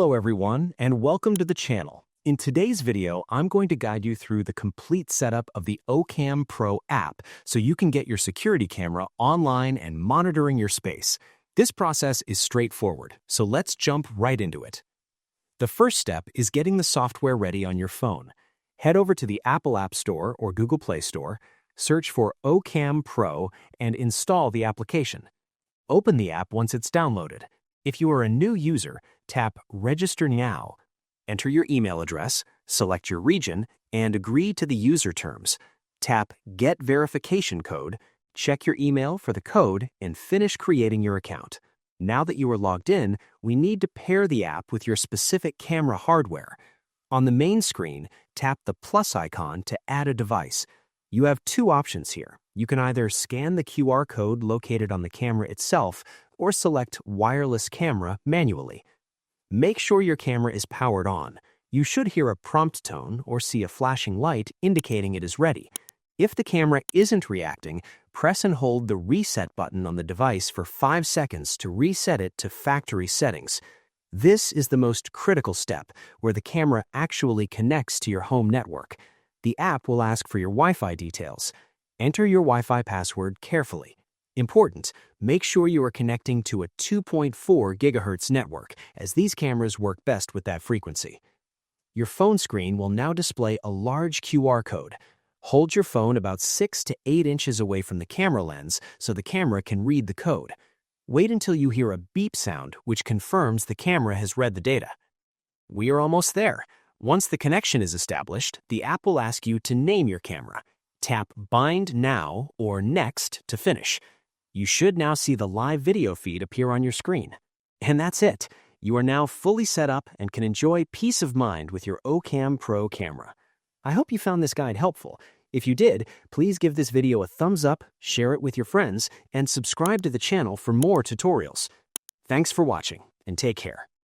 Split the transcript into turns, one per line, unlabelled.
Hello everyone, and welcome to the channel. In today's video, I'm going to guide you through the complete setup of the O-KAM Pro app so you can get your security camera online and monitoring your space. This process is straightforward, so let's jump right into it. The first step is getting the software ready on your phone. Head over to the Apple App Store or Google Play Store, search for O-KAM Pro, and install the application. Open the app once it's downloaded. If you are a new user, tap Register Now. Enter your email address, select your region, and agree to the user terms. Tap Get Verification Code, check your email for the code, and finish creating your account. Now that you are logged in, we need to pair the app with your specific camera hardware. On the main screen, tap the plus icon to add a device. You have two options here. You can either scan the QR code located on the camera itself or select Wireless Camera manually. Make sure your camera is powered on. You should hear a prompt tone or see a flashing light indicating it is ready. If the camera isn't reacting, press and hold the Reset button on the device for 5 seconds to reset it to factory settings. This is the most critical step, where the camera actually connects to your home network. The app will ask for your Wi-Fi details. Enter your Wi-Fi password carefully. Important, make sure you are connecting to a 2.4 GHz network, as these cameras work best with that frequency. Your phone screen will now display a large QR code. Hold your phone about 6 to 8 inches away from the camera lens so the camera can read the code. Wait until you hear a beep sound, which confirms the camera has read the data. We are almost there. Once the connection is established, the app will ask you to name your camera. Tap Bind Now or Next to finish. You should now see the live video feed appear on your screen. And that's it. You are now fully set up and can enjoy peace of mind with your O-KAM Pro camera. I hope you found this guide helpful. If you did, please give this video a thumbs up, share it with your friends, and subscribe to the channel for more tutorials. Thanks for watching, and take care.